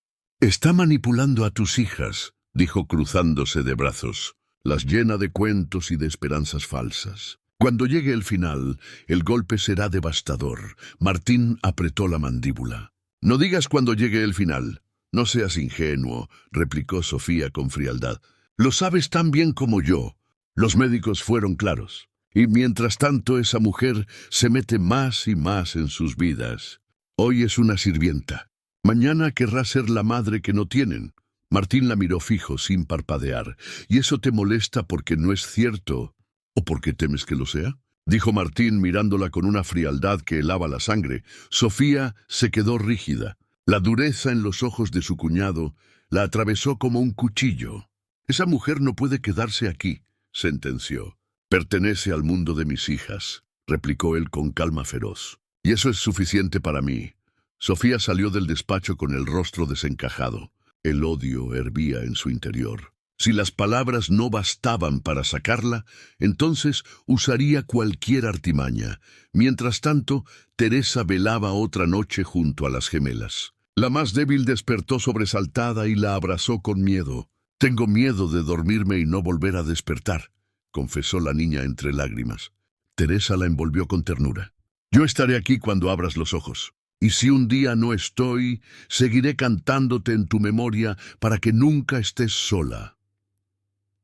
«Está manipulando a tus hijas», dijo cruzándose de brazos. «Las llena de cuentos y de esperanzas falsas. Cuando llegue el final, el golpe será devastador». Martín apretó la mandíbula. «No digas cuando llegue el final». «No seas ingenuo», replicó Sofía con frialdad. «Lo sabes tan bien como yo». Los médicos fueron claros. Y mientras tanto esa mujer se mete más y más en sus vidas. Hoy es una sirvienta. Mañana querrá ser la madre que no tienen. Martín la miró fijo, sin parpadear. «¿Y eso te molesta porque no es cierto? ¿O porque temes que lo sea?», dijo Martín mirándola con una frialdad que helaba la sangre. Sofía se quedó rígida. La dureza en los ojos de su cuñado la atravesó como un cuchillo. «Esa mujer no puede quedarse aquí», sentenció. «Pertenece al mundo de mis hijas», replicó él con calma feroz. «Y eso es suficiente para mí». Sofía salió del despacho con el rostro desencajado. El odio hervía en su interior. Si las palabras no bastaban para sacarla, entonces usaría cualquier artimaña. Mientras tanto, Teresa velaba otra noche junto a las gemelas. La más débil despertó sobresaltada y la abrazó con miedo. «Tengo miedo de dormirme y no volver a despertar», confesó la niña entre lágrimas. Teresa la envolvió con ternura. «Yo estaré aquí cuando abras los ojos». Y si un día no estoy, seguiré cantándote en tu memoria para que nunca estés sola.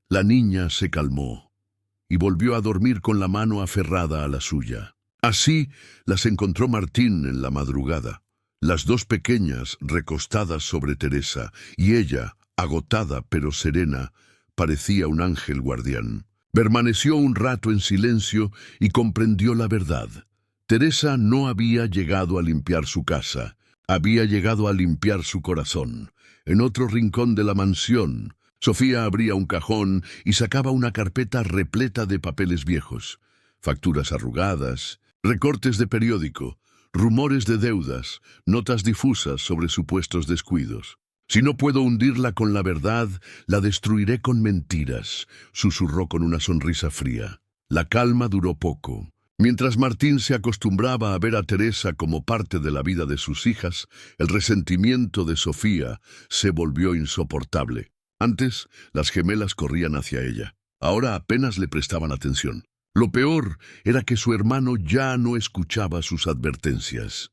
La niña se calmó y volvió a dormir con la mano aferrada a la suya. Así las encontró Martín en la madrugada, las dos pequeñas recostadas sobre Teresa, y ella, agotada pero serena, parecía un ángel guardián. Permaneció un rato en silencio y comprendió la verdad. Teresa no había llegado a limpiar su casa, había llegado a limpiar su corazón. En otro rincón de la mansión, Sofía abría un cajón y sacaba una carpeta repleta de papeles viejos, facturas arrugadas, recortes de periódico, rumores de deudas, notas difusas sobre supuestos descuidos. Si no puedo hundirla con la verdad, la destruiré con mentiras, susurró con una sonrisa fría. La calma duró poco. Mientras Martín se acostumbraba a ver a Teresa como parte de la vida de sus hijas, el resentimiento de Sofía se volvió insoportable. Antes, las gemelas corrían hacia ella. Ahora apenas le prestaban atención. Lo peor era que su hermano ya no escuchaba sus advertencias.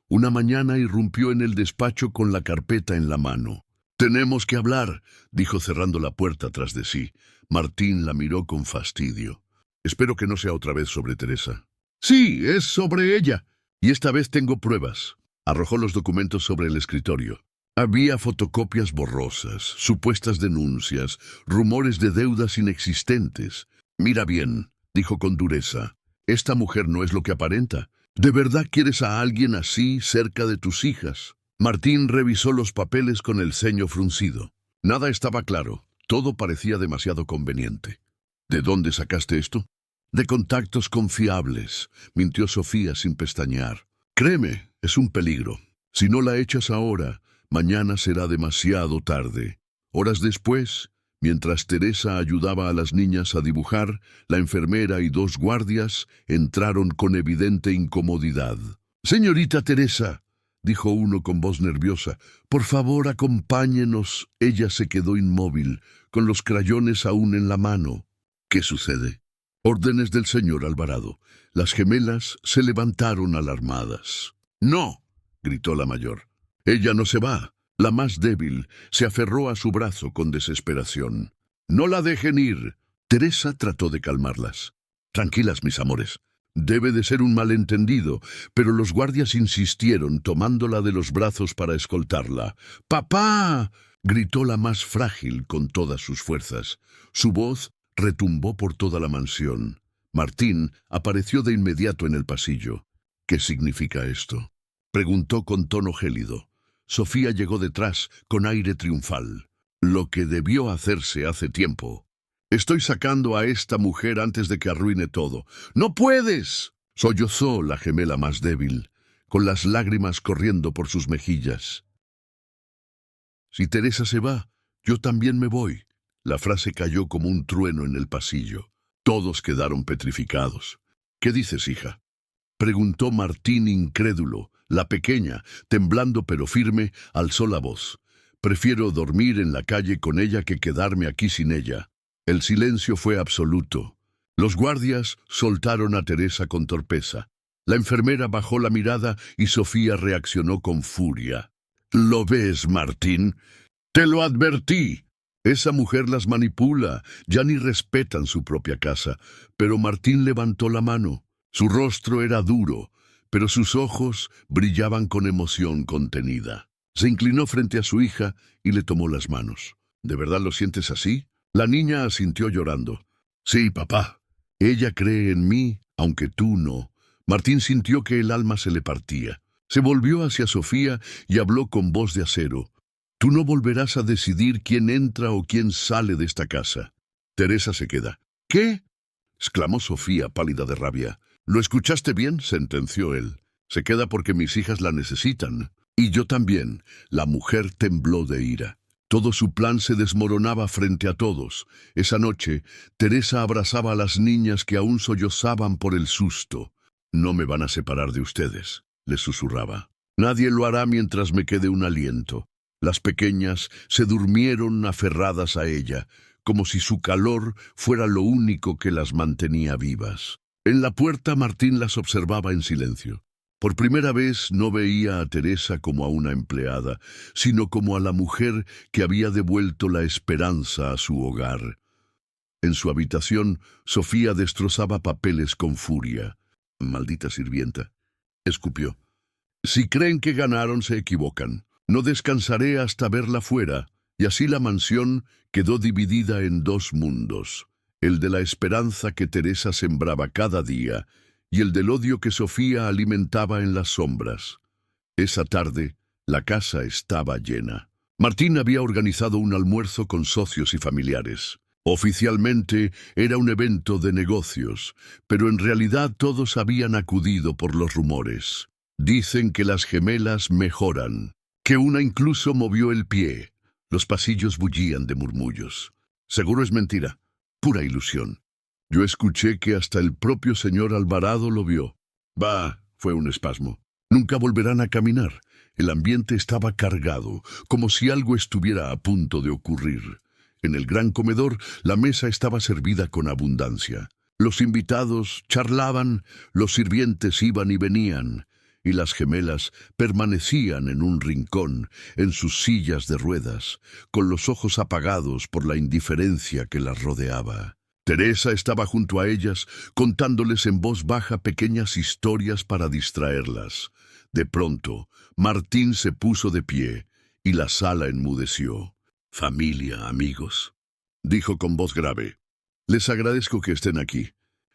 Una mañana irrumpió en el despacho con la carpeta en la mano. «Tenemos que hablar», dijo cerrando la puerta tras de sí. Martín la miró con fastidio. «Espero que no sea otra vez sobre Teresa». «Sí, es sobre ella. Y esta vez tengo pruebas». Arrojó los documentos sobre el escritorio. Había fotocopias borrosas, supuestas denuncias, rumores de deudas inexistentes. «Mira bien», dijo con dureza. «Esta mujer no es lo que aparenta. ¿De verdad quieres a alguien así cerca de tus hijas?» Martín revisó los papeles con el ceño fruncido. Nada estaba claro. Todo parecía demasiado conveniente. «¿De dónde sacaste esto?» «De contactos confiables», mintió Sofía sin pestañear. «Créeme, es un peligro. Si no la echas ahora, mañana será demasiado tarde». Horas después, mientras Teresa ayudaba a las niñas a dibujar, la enfermera y dos guardias entraron con evidente incomodidad. «Señorita Teresa», dijo uno con voz nerviosa, «por favor acompáñenos». Ella se quedó inmóvil, con los crayones aún en la mano. «¿Qué sucede?» «Órdenes del señor Alvarado». Las gemelas se levantaron alarmadas. «¡No!», gritó la mayor. «Ella no se va». La más débil se aferró a su brazo con desesperación. «No la dejen ir». Teresa trató de calmarlas. «Tranquilas, mis amores. Debe de ser un malentendido», pero los guardias insistieron, tomándola de los brazos para escoltarla. «¡Papá!», gritó la más frágil con todas sus fuerzas. Su voz retumbó por toda la mansión. Martín apareció de inmediato en el pasillo. «¿Qué significa esto?», preguntó con tono gélido. Sofía llegó detrás, con aire triunfal. «Lo que debió hacerse hace tiempo. Estoy sacando a esta mujer antes de que arruine todo». «¡No puedes!», sollozó la gemela más débil, con las lágrimas corriendo por sus mejillas. «Si Teresa se va, yo también me voy». La frase cayó como un trueno en el pasillo. Todos quedaron petrificados. «¿Qué dices, hija?», preguntó Martín incrédulo. La pequeña, temblando pero firme, alzó la voz. «Prefiero dormir en la calle con ella que quedarme aquí sin ella». El silencio fue absoluto. Los guardias soltaron a Teresa con torpeza. La enfermera bajó la mirada y Sofía reaccionó con furia. «¿Lo ves, Martín? Te lo advertí». Esa mujer las manipula, ya ni respetan su propia casa. Pero Martín levantó la mano. Su rostro era duro, pero sus ojos brillaban con emoción contenida. Se inclinó frente a su hija y le tomó las manos. «¿De verdad lo sientes así?». La niña asintió llorando. «Sí, papá. Ella cree en mí, aunque tú no». Martín sintió que el alma se le partía. Se volvió hacia Sofía y habló con voz de acero. «Tú no volverás a decidir quién entra o quién sale de esta casa. Teresa se queda». «¿Qué?», exclamó Sofía, pálida de rabia. «¿Lo escuchaste bien?», sentenció él. «Se queda porque mis hijas la necesitan. Y yo también». La mujer tembló de ira. Todo su plan se desmoronaba frente a todos. Esa noche, Teresa abrazaba a las niñas que aún sollozaban por el susto. «No me van a separar de ustedes», les susurraba. «Nadie lo hará mientras me quede un aliento». Las pequeñas se durmieron aferradas a ella, como si su calor fuera lo único que las mantenía vivas. En la puerta Martín las observaba en silencio. Por primera vez no veía a Teresa como a una empleada, sino como a la mujer que había devuelto la esperanza a su hogar. En su habitación, Sofía destrozaba papeles con furia. «Maldita sirvienta», escupió. «Si creen que ganaron, se equivocan. No descansaré hasta verla fuera». Y así la mansión quedó dividida en dos mundos, el de la esperanza que Teresa sembraba cada día y el del odio que Sofía alimentaba en las sombras. Esa tarde, la casa estaba llena. Martín había organizado un almuerzo con socios y familiares. Oficialmente era un evento de negocios, pero en realidad todos habían acudido por los rumores. Dicen que las gemelas mejoran, que una incluso movió el pie. Los pasillos bullían de murmullos. Seguro es mentira, pura ilusión. Yo escuché que hasta el propio señor Alvarado lo vio. Bah, fue un espasmo. Nunca volverán a caminar. El ambiente estaba cargado, como si algo estuviera a punto de ocurrir. En el gran comedor, la mesa estaba servida con abundancia. Los invitados charlaban, los sirvientes iban y venían, y las gemelas permanecían en un rincón, en sus sillas de ruedas, con los ojos apagados por la indiferencia que las rodeaba. Teresa estaba junto a ellas, contándoles en voz baja pequeñas historias para distraerlas. De pronto, Martín se puso de pie, y la sala enmudeció. «Familia, amigos», dijo con voz grave, «les agradezco que estén aquí.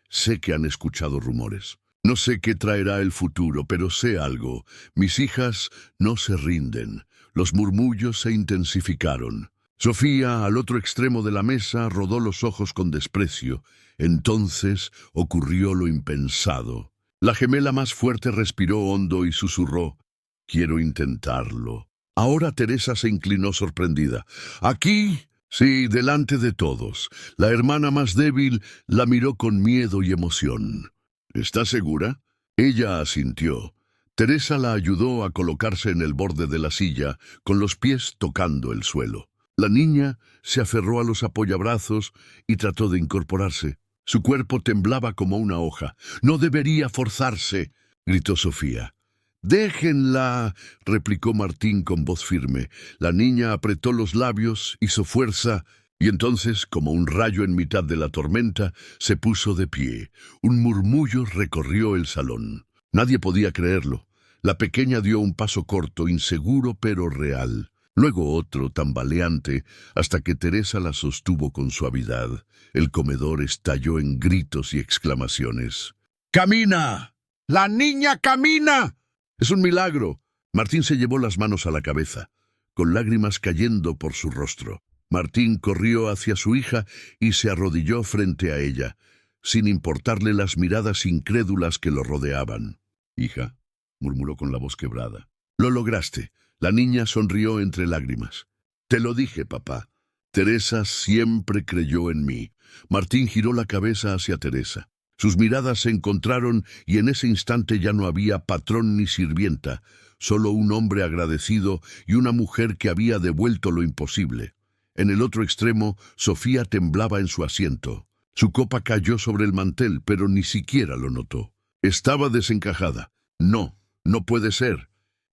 Sé que han escuchado rumores. No sé qué traerá el futuro, pero sé algo. Mis hijas no se rinden. Los murmullos se intensificaron. Sofía, al otro extremo de la mesa, rodó los ojos con desprecio. Entonces ocurrió lo impensado. La gemela más fuerte respiró hondo y susurró: «Quiero intentarlo». Ahora Teresa se inclinó sorprendida. «¿Aquí?» «Sí, delante de todos». La hermana más débil la miró con miedo y emoción. «¿Estás segura?» Ella asintió. Teresa la ayudó a colocarse en el borde de la silla, con los pies tocando el suelo. La niña se aferró a los apoyabrazos y trató de incorporarse. Su cuerpo temblaba como una hoja. «No debería forzarse», gritó Sofía. «Déjenla», replicó Martín con voz firme. La niña apretó los labios, hizo fuerza, y entonces, como un rayo en mitad de la tormenta, se puso de pie. Un murmullo recorrió el salón. Nadie podía creerlo. La pequeña dio un paso corto, inseguro pero real. Luego otro, tambaleante, hasta que Teresa la sostuvo con suavidad. El comedor estalló en gritos y exclamaciones. «¡Camina! ¡La niña camina!» «Es un milagro». Martín se llevó las manos a la cabeza, con lágrimas cayendo por su rostro. Martín corrió hacia su hija y se arrodilló frente a ella, sin importarle las miradas incrédulas que lo rodeaban. «Hija», murmuró con la voz quebrada. «Lo lograste». La niña sonrió entre lágrimas. «Te lo dije, papá. Teresa siempre creyó en mí». Martín giró la cabeza hacia Teresa. Sus miradas se encontraron y en ese instante ya no había patrón ni sirvienta, solo un hombre agradecido y una mujer que había devuelto lo imposible. En el otro extremo, Sofía temblaba en su asiento. Su copa cayó sobre el mantel, pero ni siquiera lo notó. Estaba desencajada. «No, no puede ser.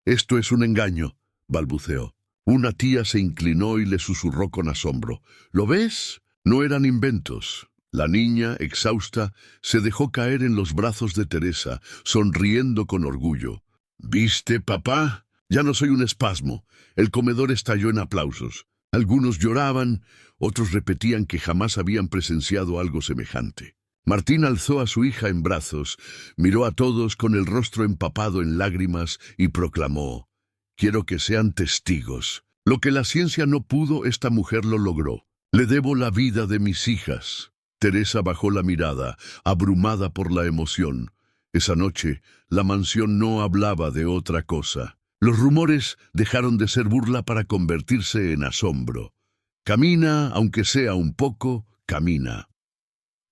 Esto es un engaño», balbuceó. Una tía se inclinó y le susurró con asombro. «¿Lo ves? No eran inventos». La niña, exhausta, se dejó caer en los brazos de Teresa, sonriendo con orgullo. «¿Viste, papá? Ya no soy un espasmo». El comedor estalló en aplausos. Algunos lloraban, otros repetían que jamás habían presenciado algo semejante. Martín alzó a su hija en brazos, miró a todos con el rostro empapado en lágrimas y proclamó: «Quiero que sean testigos. Lo que la ciencia no pudo, esta mujer lo logró. Le debo la vida de mis hijas». Teresa bajó la mirada, abrumada por la emoción. Esa noche, la mansión no hablaba de otra cosa. Los rumores dejaron de ser burla para convertirse en asombro. «Camina, aunque sea un poco, camina».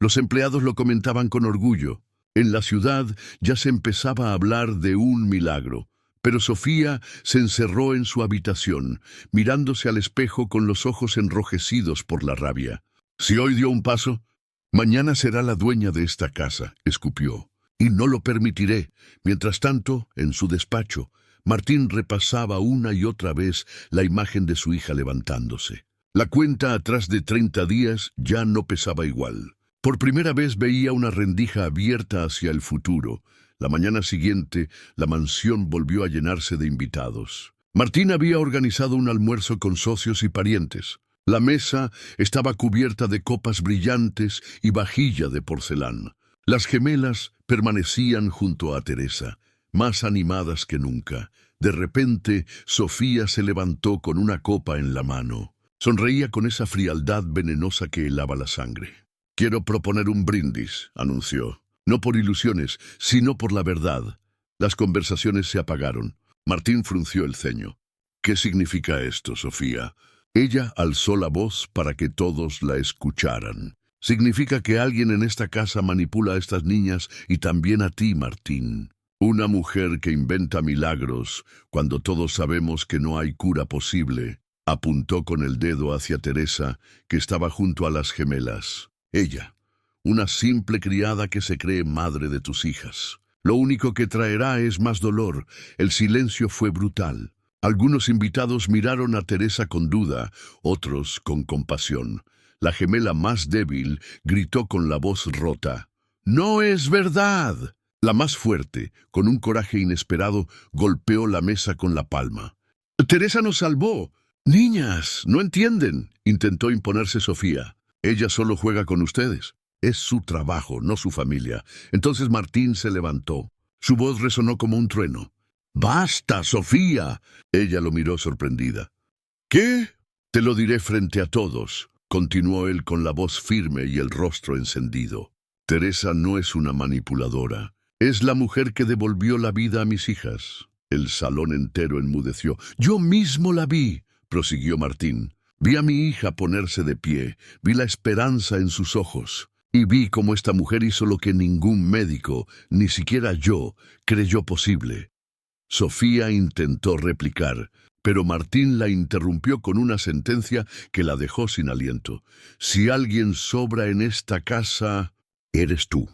Los empleados lo comentaban con orgullo. En la ciudad ya se empezaba a hablar de un milagro. Pero Sofía se encerró en su habitación, mirándose al espejo con los ojos enrojecidos por la rabia. «Si hoy dio un paso, mañana será la dueña de esta casa», escupió. y no lo permitiré. Mientras tanto, en su despacho, Martín repasaba una y otra vez la imagen de su hija levantándose. La cuenta atrás de 30 días ya no pesaba igual. Por primera vez veía una rendija abierta hacia el futuro. La mañana siguiente, la mansión volvió a llenarse de invitados. Martín había organizado un almuerzo con socios y parientes. La mesa estaba cubierta de copas brillantes y vajilla de porcelana. Las gemelas permanecían junto a Teresa, más animadas que nunca. De repente, Sofía se levantó con una copa en la mano. Sonreía con esa frialdad venenosa que helaba la sangre. «Quiero proponer un brindis», anunció. No por ilusiones, sino por la verdad. Las conversaciones se apagaron. Martín frunció el ceño. «¿Qué significa esto, Sofía?» Ella alzó la voz para que todos la escucharan. «Significa que alguien en esta casa manipula a estas niñas y también a ti, Martín. Una mujer que inventa milagros cuando todos sabemos que no hay cura posible», apuntó con el dedo hacia Teresa, que estaba junto a las gemelas. «Ella, una simple criada que se cree madre de tus hijas. Lo único que traerá es más dolor». El silencio fue brutal. Algunos invitados miraron a Teresa con duda, otros con compasión. La gemela más débil gritó con la voz rota: «¡No es verdad!». La más fuerte, con un coraje inesperado, golpeó la mesa con la palma. «Teresa nos salvó». «Niñas, no entienden», intentó imponerse Sofía. «Ella solo juega con ustedes. Es su trabajo, no su familia». Entonces Martín se levantó. Su voz resonó como un trueno. «¡Basta, Sofía!». Ella lo miró sorprendida. «¿Qué?». «Te lo diré frente a todos», continuó él con la voz firme y el rostro encendido. «Teresa no es una manipuladora. Es la mujer que devolvió la vida a mis hijas». El salón entero enmudeció. «Yo mismo la vi», prosiguió Martín. «Vi a mi hija ponerse de pie, vi la esperanza en sus ojos, y vi cómo esta mujer hizo lo que ningún médico, ni siquiera yo, creyó posible». Sofía intentó replicar, pero Martín la interrumpió con una sentencia que la dejó sin aliento. «Si alguien sobra en esta casa, eres tú».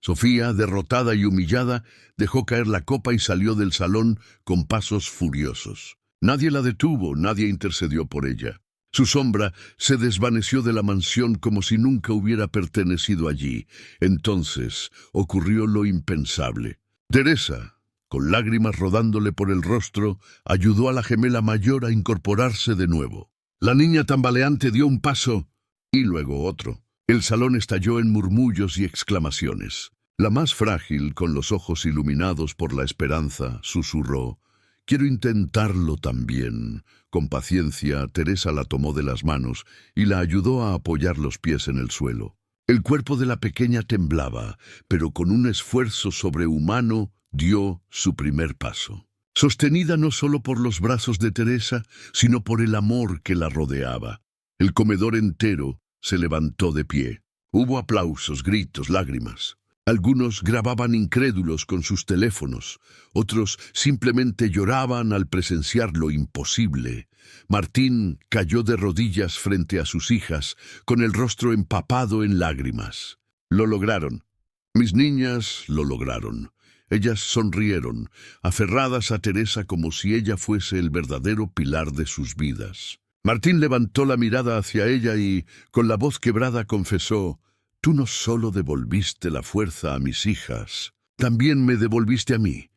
Sofía, derrotada y humillada, dejó caer la copa y salió del salón con pasos furiosos. Nadie la detuvo, nadie intercedió por ella. Su sombra se desvaneció de la mansión como si nunca hubiera pertenecido allí. Entonces ocurrió lo impensable. Teresa, con lágrimas rodándole por el rostro, ayudó a la gemela mayor a incorporarse de nuevo. La niña tambaleante dio un paso y luego otro. El salón estalló en murmullos y exclamaciones. La más frágil, con los ojos iluminados por la esperanza, susurró: «Quiero intentarlo también». Con paciencia, Teresa la tomó de las manos y la ayudó a apoyar los pies en el suelo. El cuerpo de la pequeña temblaba, pero con un esfuerzo sobrehumano dio su primer paso. Sostenida no solo por los brazos de Teresa, sino por el amor que la rodeaba. El comedor entero se levantó de pie. Hubo aplausos, gritos, lágrimas. Algunos grababan incrédulos con sus teléfonos, otros simplemente lloraban al presenciar lo imposible. Martín cayó de rodillas frente a sus hijas, con el rostro empapado en lágrimas. Lo lograron. Mis niñas lo lograron. Ellas sonrieron, aferradas a Teresa como si ella fuese el verdadero pilar de sus vidas. Martín levantó la mirada hacia ella y, con la voz quebrada, confesó: «Tú no solo devolviste la fuerza a mis hijas, también me devolviste a mí».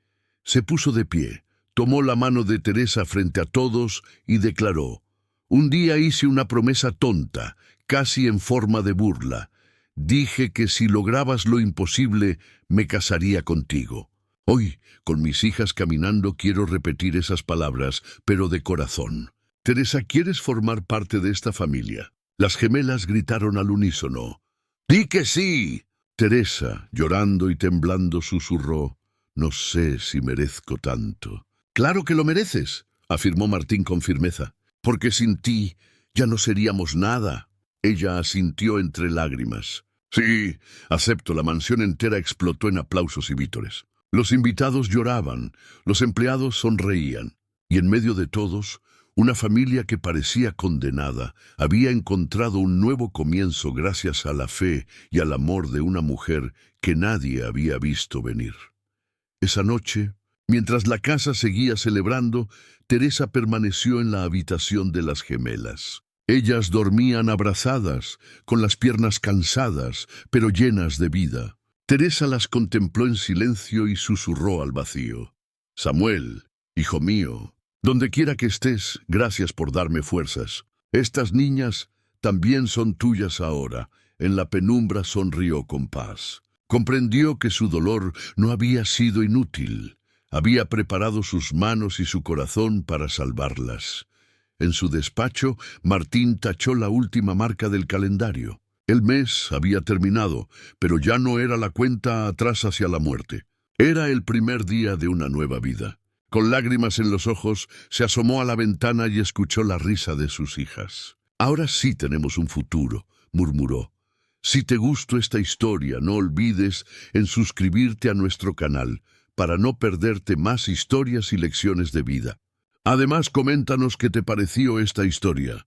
Se puso de pie, tomó la mano de Teresa frente a todos y declaró: «Un día hice una promesa tonta, casi en forma de burla. Dije que si lograbas lo imposible, me casaría contigo. Hoy, con mis hijas caminando, quiero repetir esas palabras, pero de corazón. Teresa, ¿quieres formar parte de esta familia?». Las gemelas gritaron al unísono: «¡Di que sí!». Teresa, llorando y temblando, susurró: «No sé si merezco tanto». «Claro que lo mereces», afirmó Martín con firmeza, «porque sin ti ya no seríamos nada». Ella asintió entre lágrimas. «Sí, acepto». La mansión entera explotó en aplausos y vítores. Los invitados lloraban, los empleados sonreían, y en medio de todos, Una familia que parecía condenada había encontrado un nuevo comienzo gracias a la fe y al amor de una mujer que nadie había visto venir. Esa noche, mientras la casa seguía celebrando, Teresa permaneció en la habitación de las gemelas. Ellas dormían abrazadas, con las piernas cansadas, pero llenas de vida. Teresa las contempló en silencio y susurró al vacío: Samuel, hijo mío, donde quiera que estés, gracias por darme fuerzas. Estas niñas también son tuyas ahora. En la penumbra sonrió con paz. Comprendió que su dolor no había sido inútil. Había preparado sus manos y su corazón para salvarlas. En su despacho, Martín tachó la última marca del calendario. El mes había terminado, pero ya no era la cuenta atrás hacia la muerte. Era el primer día de una nueva vida. Con lágrimas en los ojos, se asomó a la ventana y escuchó la risa de sus hijas. Ahora sí tenemos un futuro, murmuró. Si te gustó esta historia, no olvides en suscribirte a nuestro canal para no perderte más historias y lecciones de vida. Además, coméntanos qué te pareció esta historia.